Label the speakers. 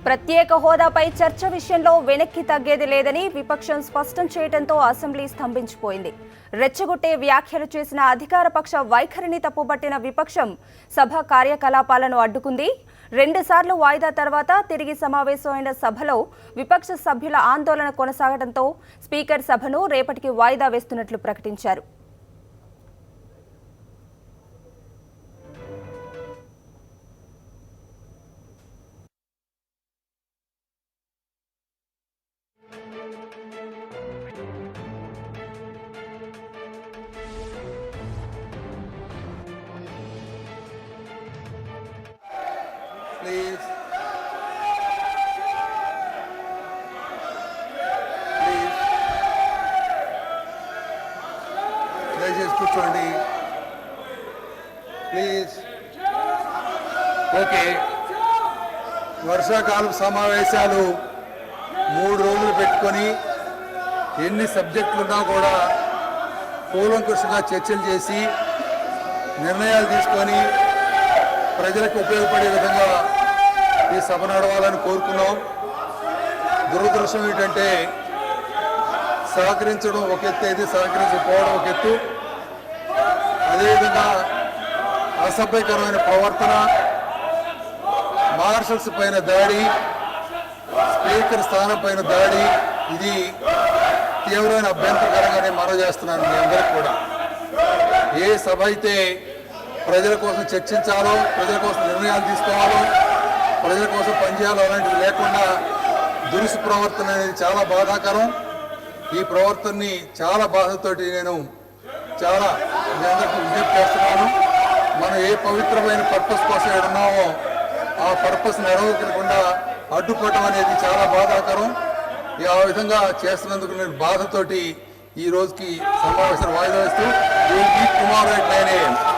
Speaker 1: ప్రత్యేక హోదాపై చర్చ విషయంలో వెనక్కి తగ్గేది లేదని విపక్షం స్పష్టం చేయడంతో అసెంబ్లీ స్తంభించిపోయింది. రెచ్చగొట్టే వ్యాఖ్యలు చేసిన అధికార పక్ష వైఖరిని తప్పుబట్టిన విపక్షం సభ కార్యకలాపాలను అడ్డుకుంది. 2 సార్లు వాయిదా తర్వాత తిరిగి సమావేశమైన సభలో విపక్ష సభ్యుల ఆందోళన కొనసాగడంతో స్పీకర్ సభను రేపటికి వాయిదా వేస్తున్నట్లు ప్రకటించారు.
Speaker 2: Please. దయచేసి కూర్చోండి. ప్లీజ్. ఓకే, వర్షాకాలం సమావేశాలు 3 రోజులు పెట్టుకొని ఎన్ని సబ్జెక్టులున్నా కూడా కూలంకషంగా చర్చలు చేసి నిర్ణయాలు తీసుకొని ప్రజలకు ఉపయోగపడే విధంగా ఈ సభ నడవాలని కోరుకున్నాం. దురదృష్టం ఏంటంటే సహకరించడం ఒక ఎత్తు, అయితే సహకరించకపోవడం ఒక ఎత్తు. అదేవిధంగా అసభ్యకరమైన ప్రవర్తన, మార్షల్స్ పైన దాడి, స్పీకర్ స్థానం పైన దాడి, ఇది తీవ్రమైన అభ్యంతరకరంగానే మనవి చేస్తున్నాను మీ అందరికీ కూడా. ఏ సభ అయితే ప్రజల కోసం చర్చించాలో, ప్రజల కోసం నిర్ణయాలు తీసుకోవాలో, ప్రజల కోసం పనిచేయాలో అలాంటివి లేకుండా దురుసు ప్రవర్తన అనేది చాలా బాధాకరం. ఈ ప్రవర్తనని చాలా బాధతోటి నేను మీ అందరికీ విజ్ఞప్తి చేస్తున్నాను. మనం ఏ పవిత్రమైన పర్పస్ కోసం ఉన్నామో ఆ పర్పస్ నెరవేర్చకుండా అడ్డుకోవటం అనేది చాలా బాధాకరం. ఆ విధంగా చేస్తున్నందుకు నేను బాధతోటి ఈ రోజుకి సమావేశాలు వాయిదా వేస్తూ టుమారో at 9 AM.